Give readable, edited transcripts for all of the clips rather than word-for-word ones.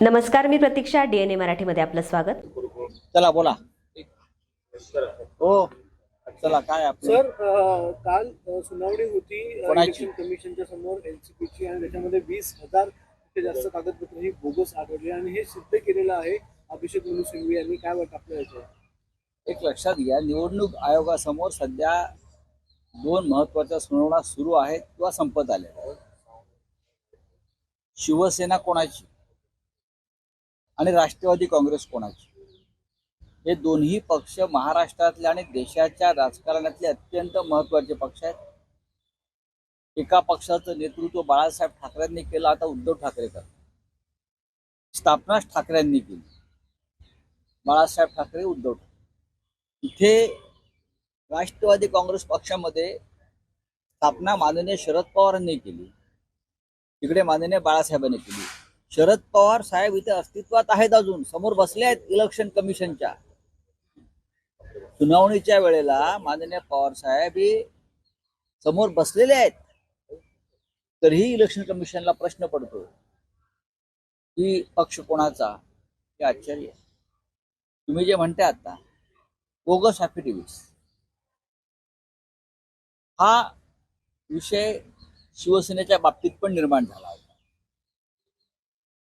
नमस्कार, मी प्रतीक्षा. DNA मराठीमध्ये आपलं स्वागत. चला बोला. हो चला काय आपलं सर, काल सुनावणी होती कोणाची? इलेक्शन कमिशनच्या समोर एनसीपीची आणि त्याच्यामध्ये 20,000 पेक्षा जास्त कागदपत्र ही बोगस आढळली आणि हे सिद्ध केलेलं आहे अभिषेक मनु सिंघवी यांनी. काय वाटतं आपल्या याच्यावर? एक लक्षात घ्या, निवडणूक आयोगासमोर सध्या दोन महत्वाच्या सुनावण्या सुरू आहेत किंवा संपत आल्या आहेत. शिवसेना कोणाची आणि राष्ट्रवादी काँग्रेस कोणाची, हे दोन्ही पक्ष महाराष्ट्रातले आणि देशाच्या राजकारणातले अत्यंत महत्वाचे पक्ष आहेत. एका पक्षाचं नेतृत्व बाळासाहेब ठाकरेंनी केलं, आता उद्धव ठाकरे करतात. स्थापना ठाकरेंनी केली, बाळासाहेब ठाकरे, उद्धव ठाकरे. इथे राष्ट्रवादी काँग्रेस पक्षामध्ये स्थापना माननीय शरद पवारांनी केली, तिकडे माननीय बाळासाहेबांनी केली. शरद पवार साहेब इथे अस्तित्वात आहेत, अजून समोर बसले आहेत इलेक्शन कमिशनच्या सुनावणीच्या वेळेला. माननीय पवार साहेब हे समोर बसलेले आहेत, तरीही इलेक्शन कमिशनला प्रश्न पडतो की पक्ष कोणाचा. हे आश्चर्य. तुम्ही जे म्हणता आता बोगस ॲफिडेव्हिट्स, हा विषय शिवसेनेच्या बाबतीत पण निर्माण झाला होता.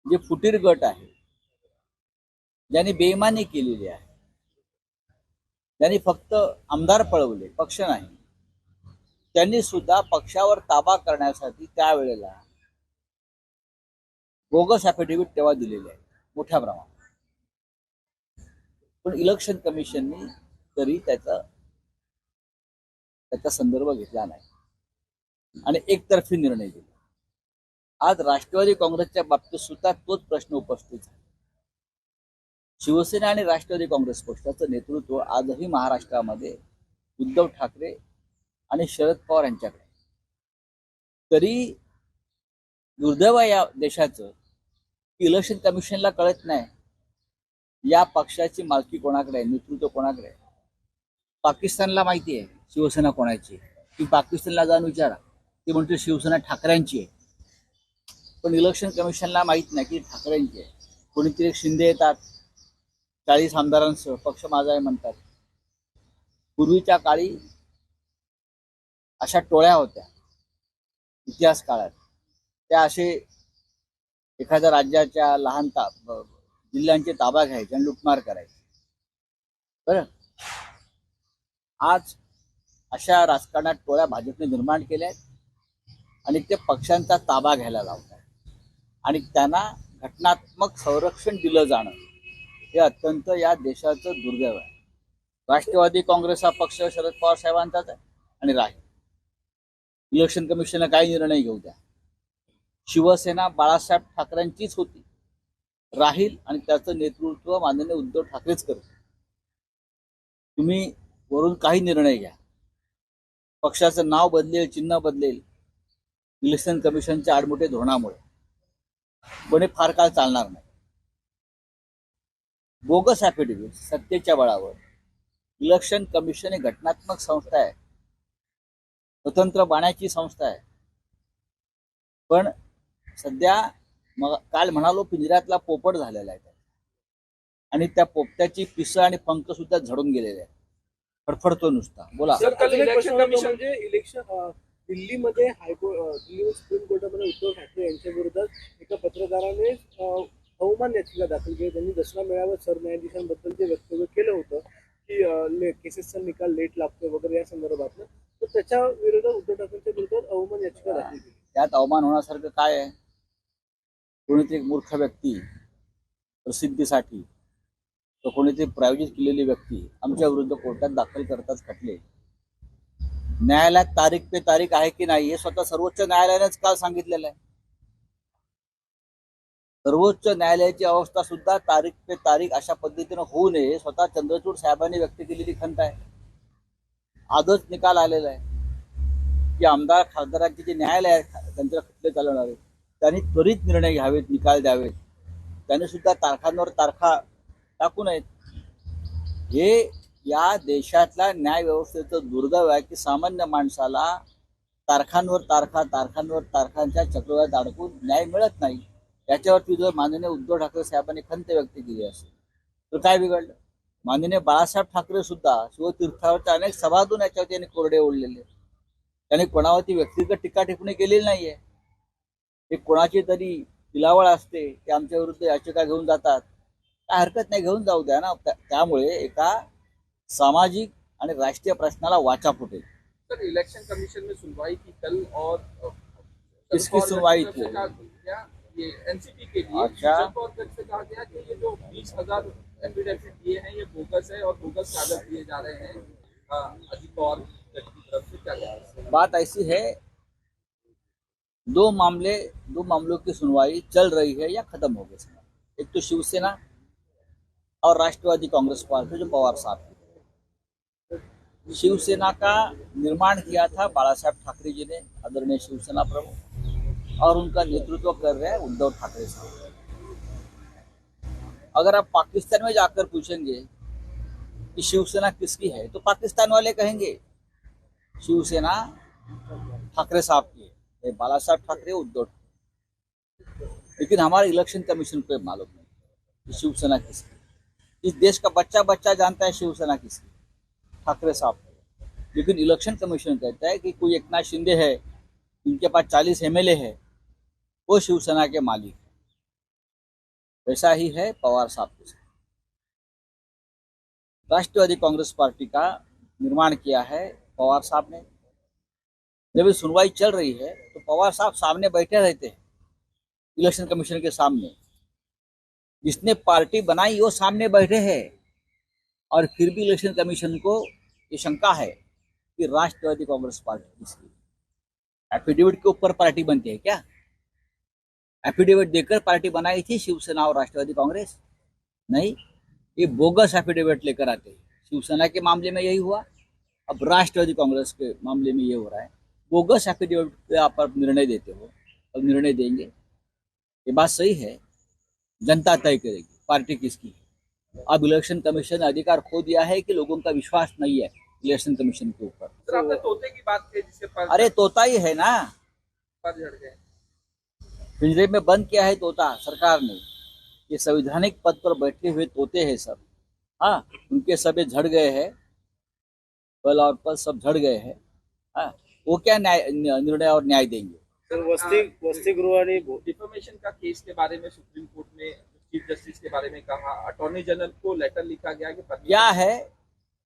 जे फुटीर गट आहे, ज्यांनी बेईमानी केलेली आहे, ज्यांनी फक्त आमदार पळवले, पक्ष नाही, त्यांनी सुद्धा पक्षावर ताबा करण्यासाठी त्यावेळेला बोगस ॲफिडेव्हिट तेव्हा दिलेले आहे मोठ्या प्रमाणात. पण इलेक्शन कमिशननी तरी त्याचा संदर्भ घेतला नाही आणि एकतर्फी निर्णय दिला. आज राष्ट्रवादी काँग्रेसच्या बाबतीत सुद्धा तोच प्रश्न उपस्थित झाला. शिवसेना आणि राष्ट्रवादी काँग्रेस पक्षाचं नेतृत्व आजही महाराष्ट्रामध्ये उद्धव ठाकरे आणि शरद पवार यांच्याकडे. तरी दुर्दैव या देशाचं इलेक्शन कमिशनला कळत नाही या पक्षाची मालकी कोणाकडे आहे, नेतृत्व कोणाकडे आहे. पाकिस्तानला माहिती आहे शिवसेना कोणाची, ती पाकिस्तानला जाऊन विचारा, ती म्हणते शिवसेना ठाकरेंची आहे. पण इलेक्शन कमिशनला माहित नाही की ठाकरेंची आहे. कोणीतरी शिंदे येतात 40 आमदारांसह, पक्ष माझा आहे म्हणतात. पूर्वीच्या काळी अशा टोळ्या होत्या इतिहास काळात. त्या असे एखाद्या राज्याच्या लहान जिल्ह्यांचे ताबा घ्यायचे आणि लुटमार करायचे. बरं, आज अशा राजकारणात टोळ्या भाजपने निर्माण केल्या आहेत आणि ते पक्षांचा ताबा घ्यायला लावतात आणि त्यांना घटनात्मक संरक्षण दिलं जाणं हे अत्यंत या देशाचं दुर्दैव आहे. राष्ट्रवादी काँग्रेस हा पक्ष शरद पवार साहेबांचाच आहे आणि राहील. इलेक्शन कमिशनला काही निर्णय घेऊ द्या, शिवसेना बाळासाहेब ठाकरेंचीच होती, राहील आणि त्याचं नेतृत्व माननीय उद्धव ठाकरेच करतील. तुम्ही वरून काही निर्णय घ्या, पक्षाचं नाव बदलेल, चिन्ह बदलेल इलेक्शन कमिशनच्या आडमुठे धोरणामुळे, पण हे फार काळ चालणार नाही. बोगस ॲफिडेव्हिट सत्तेच्या बळावर इलेक्शन कमिशन ही घटनात्मक संस्था आहे, स्वतंत्र बाण्याची संस्था आहे. पण सध्या काल म्हणालो पिंजऱ्यातला पोपट झालेला आहे आणि त्या पोपट्याची पिसं आणि पंख सुद्धा झडून गेलेले आहेत. फडफडतो नुसता. बोला. सर, काल इलेक्शन कमिशन म्हणजे इलेक्शन दिल्लीमध्ये दिल्ली सुप्रीम कोर्टामध्ये उद्धव ठाकरे यांच्या विरोधात एका पत्रकाराने अवमान याचिका दाखल केली. त्यांनी दसरा मेळाव्यात सरन्यायाधीशांबद्दल जे वक्तव्य केलं होतं की केसेसचा निकाल लेट लागतो वगैरे या संदर्भातलं, तर त्याच्या विरोधात उद्धव ठाकरेंच्या विरोधात अवमान याचिका दाखल केली. त्यात अवमान होण्यासारखं काय आहे? कोणीतरी मूर्ख व्यक्ती प्रसिद्धीसाठी, तर कोणीतरी प्रायोजित केलेली व्यक्ती आमच्या विरुद्ध कोर्टात दाखल करतात खटले. न्यायालयात तारीख पे तारीख आहे की नाही हे स्वतः सर्वोच्च न्यायालयानेच काल सांगितलेलं आहे. सर्वोच्च न्यायालयाची अवस्था सुद्धा तारीख पे तारीख अशा पद्धतीनं होऊ नये स्वतः चंद्रचूड साहेबांनी व्यक्त केलेली खंत आहे. आजच निकाल आलेला आहे की आमदार खासदारांचे जे न्यायालय आहे त्यांचे खटले चालवणारे त्यांनी त्वरित निर्णय घ्यावेत, निकाल द्यावेत. त्यांनी सुद्धा तारखांवर तारखा टाकू नयेत. हे या देशातल्या न्याय व्यवस्थेचं दुर्दैव आहे की सामान्य माणसाला तारखांवर तारखांच्या चक्रवात अडकून न्याय मिळत नाही. याच्यावरती जर माननीय उद्धव ठाकरे साहेबांनी खंत व्यक्त केली असेल तर काय बिघडलं? माननीय बाळासाहेब ठाकरे सुद्धा शिवतीर्थावरच्या अनेक सभातून याच्यावरती त्यांनी कोरडे ओढलेले. त्यांनी कोणावरती व्यक्तिगत टीका टिप्पणी केलेली नाहीये. हे कोणाची तरी पिलावळ असते ते आमच्या विरुद्ध याचिका घेऊन जातात, काय हरकत नाही, घेऊन जाऊ द्या ना. त्यामुळे एका सामाजिक आणि राष्ट्रीय प्रश्नाला वाचा फुटेल. सर, इलेक्शन कमीशन में सुनवाई की कल और किसकी सुनवाई थी? ये एनसीपी के लिए अच्छा। से कहा गया कि ये जो 20,000 एफिडेविट दिए हैं ये बोगस है और बोगस कागज दिए जा रहे हैं अजित पवार की तरफ से। क्या कहते हैं? बात ऐसी है, दो मामलों की सुनवाई चल रही है या खत्म हो गई। एक तो शिवसेना और राष्ट्रवादी कांग्रेस पार्टी जो पवार साहब की। शिवसेना का निर्माण किया था बाळासाहेब ठाकरे जी ने, आदरणीय शिवसेना प्रमुख, और उनका नेतृत्व कर रहे हैं उद्धव ठाकरे साहब। अगर आप पाकिस्तान में जाकर पूछेंगे कि शिवसेना किसकी है तो पाकिस्तान वाले कहेंगे शिवसेना ठाकरे साहब की है, बाळासाहेब ठाकरे, उद्धव ठाकरे। लेकिन हमारे इलेक्शन कमीशन को मालूम नहीं कि शिवसेना किसकी। इस देश का बच्चा बच्चा जानता है शिवसेना किसकी, ठाकरे साहब। लेकिन इलेक्शन कमीशन कहता है कि कोई एकनाथ शिंदे है, उनके पास 40 MLA है, वो शिवसेना के मालिक है। वैसा ही है पवार साहब के साथ। राष्ट्रवादी कांग्रेस पार्टी का निर्माण किया है पवार साहब ने। जब ये सुनवाई चल रही है तो पवार साहब सामने बैठे रहते हैं इलेक्शन कमीशन के सामने। जिसने पार्टी बनाई वो सामने बैठे हैं, और फिर भी इलेक्शन कमीशन को ये शंका है कि राष्ट्रवादी कांग्रेस पार्टी किसकी। एफिडेविट के ऊपर पार्टी बनती है क्या? एफिडेविट देकर पार्टी बनाई थी शिवसेना और राष्ट्रवादी कांग्रेस? नहीं, ये बोगस एफिडेविट लेकर आते हैं। शिवसेना के मामले में यही हुआ, अब राष्ट्रवादी कांग्रेस के मामले में ये हो रहा है। बोगस एफिडेविट पे आप निर्णय देते हो, अब निर्णय देंगे। ये बात सही है, जनता तय करेगी पार्टी किसकी है। अब इलेक्शन कमीशन ने अधिकार खो दिया है कि लोगों का विश्वास नहीं है इलेक्शन कमीशन के ऊपर। सर, आपने तोते की बात की जिससे पर अरे तोता ही है ना, पर झड़ गए। पिंजरे में बंद किया है तोता सरकार ने। ये संवैधानिक पद पर बैठे हुए तोते हैं सब। हाँ, उनके सब झड़ गए हैं, बल और पल सब झड़ गए हैं। हाँ, वो क्या निर्णय और न्याय देंगे? सर, वसतिगृह आणि डिफेमेशन का केस के बारे में सुप्रीम कोर्ट ने चीफ जस्टिस के बारे में कहा, अटॉर्नी जनरल को लेटर लिखा गया कि क्या है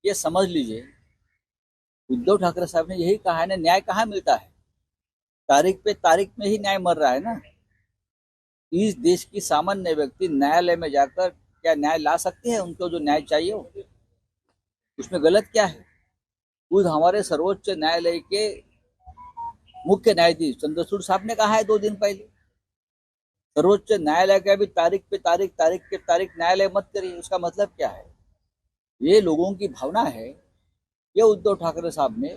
ये समझ लीजिए। उद्धव ठाकरे साहब ने यही कहा है ना, न्याय कहाँ मिलता है? तारीख पे तारीख में ही न्याय मर रहा है ना। इस देश की सामान्य व्यक्ति न्यायालय में जाकर क्या न्याय ला सकते हैं? उनको जो न्याय चाहिए हो, उसमें गलत क्या है? खुद हमारे सर्वोच्च न्यायालय के मुख्य न्यायाधीश चंद्रचूड़ साहब ने कहा है 2 दिन पहले, सर्वोच्च न्यायालय का भी तारीख पे तारीख न्यायालय मत करिए। उसका मतलब क्या है? ये लोगों की भावना है। ये उद्धव ठाकरे साहब ने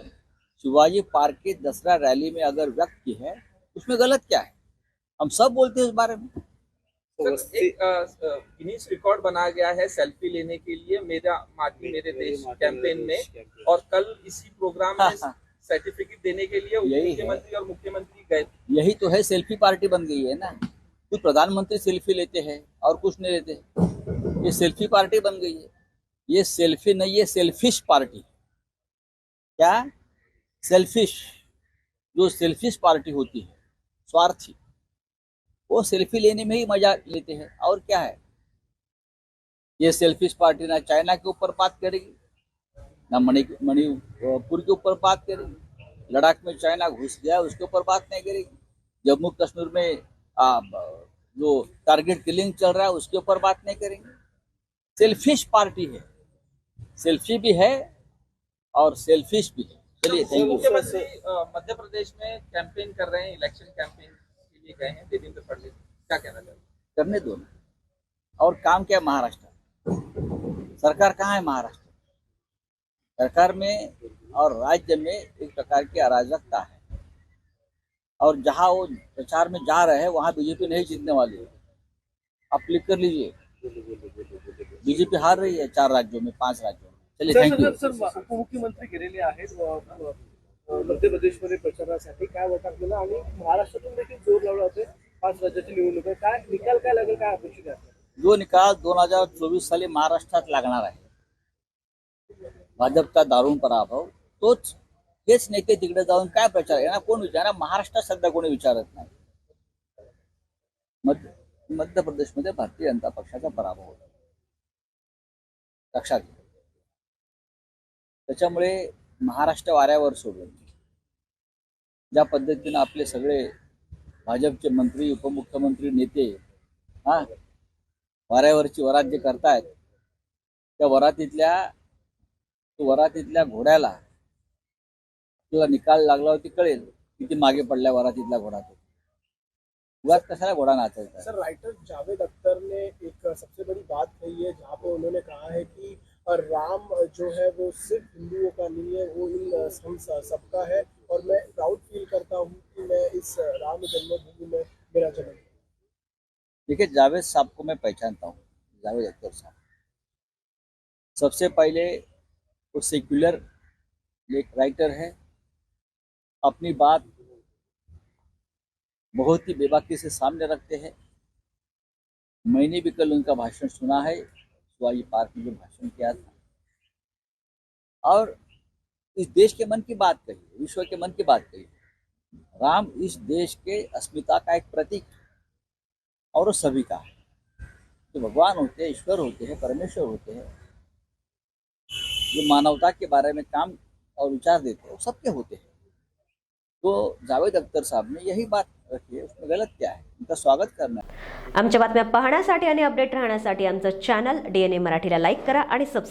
शिवाजी पार्क की दसरा रैली में अगर व्यक्त की है, उसमें गलत क्या है? हम सब बोलते हैं इस बारे में। सर, एक गिनीज रिकॉर्ड बनाया गया है सेल्फी लेने के लिए मेरा माटी मेरे देश कैंपेन में, और कल इसी प्रोग्राम में सर्टिफिकेट देने के लिए मुख्यमंत्री और मुख्यमंत्री गए। यही तो है, सेल्फी पार्टी बन गई है ना। कुछ प्रधानमंत्री सेल्फी लेते हैं और कुछ नहीं लेते। ये सेल्फी पार्टी बन गई है। ये सेल्फी नहीं, ये सेल्फिश पार्टी। क्या? सेल्फिश। जो सेल्फिश पार्टी होती है, स्वार्थी, वो सेल्फी लेने में ही मजा लेते हैं। और क्या है? ये सेल्फिश पार्टी ना चाइना के ऊपर बात करेगी, ना मणिपुर के ऊपर बात करेगी। लद्दाख में चाइना घुस गया उसके ऊपर बात नहीं करेगी। जम्मू कश्मीर में जो टारगेट किलिंग चल रहा है उसके ऊपर बात नहीं करेंगे। सेल्फिश पार्टी है, सेल्फी भी है और सेल्फिश भी है। चलिए, थैंक यू। मुख्यमंत्री मध्य प्रदेश में कैंपेन कर रहे हैं, इलेक्शन कैंपेन के लिए गए हैं देवेंद्र फडणवीस, क्या कहना चाहते हैं? करने दो ना। और काम क्या है? महाराष्ट्र सरकार कहाँ है? महाराष्ट्र सरकार में और राज्य में एक प्रकार की अराजकता है, और जहां वो प्रचार में जा रहे हैं वहां बीजेपी नहीं जीतने वाली है। आप क्लिक कर लीजिए, बीजेपी हार रही है 4 राज्यों में, 5 राज्यों में। चलिए, थैंक यू। सर, उपमुख्यमंत्री गेलेले आहेत मध्य प्रदेशमध्ये प्रचारासाठी, काय वाटतं आपल्याला? आणि महाराष्ट्रातून देखील जोर लावला होते 5 राज्याची निवडणूक आहे, काय निकाल काय लागेल, काय अपेक्षित आहे? जो निकाल 2024 साली महाराष्ट्रात लागणार आहे, भाजपचा दारुण पराभव, तोच हेच नेते तिकडे जाऊन काय प्रचार, यांना कोण विचार, महाराष्ट्रात सध्या कोणी विचारत नाही. मध्य प्रदेशमध्ये भारतीय जनता पक्षाचा पराभव होता, लक्षात घ्या. त्याच्यामुळे महाराष्ट्र वाऱ्यावर सोडलं. ज्या पद्धतीनं आपले सगळे भाजपचे मंत्री, उपमुख्यमंत्री, नेते वाऱ्यावरची वरात जे करतायत, त्या वरातीतल्या घोड्याला आपल्याला निकाल लागला होती कळेल किती मागे पडल्या वरातीतल्या घोडा. तो उगाच कशाला घोडा नाचायचा. सर, राइटर जावेद अख्तर ने एक सबसे बड़ी बात कही है, जहाँ पे उन्होंने कहा है कि राम जो है वो सिर्फ हिंदुओं का नहीं है, वो इन हम सबका है, और मैं प्राउड फील करता हूँ कि मैं इस राम जन्मभूमि में मेरा जन्म। देखिए, जावेद साहब को मैं पहचानता हूँ, जावेद अख्तर साहब सबसे पहले वो सेक्युलर एक राइटर है, अपनी बात बहुत ही बेबाकी से सामने रखते हैं. मैंने भी कल उनका भाषण सुना है, शिवाजी पार्क में जो भाषण किया था, और इस देश के मन की बात कही, विश्व के मन की बात कही. राम इस देश के अस्मिता का एक प्रतीक और वो सभी का है. जो भगवान होते हैं, ईश्वर होते हैं, परमेश्वर होते हैं, जो मानवता के बारे में काम और विचार देते हैं, वो सबके होते हैं. तो जावेद अख्तर साहब ने यही बात रखी है, उसमें गलत क्या है, उनका स्वागत करना है. आमच्या बातम्या पाहण्यासाठी आणि अपडेट राहण्यासाठी आमचं चॅनल DNA मराठीला लाईक करा आणि सबस्क्राईब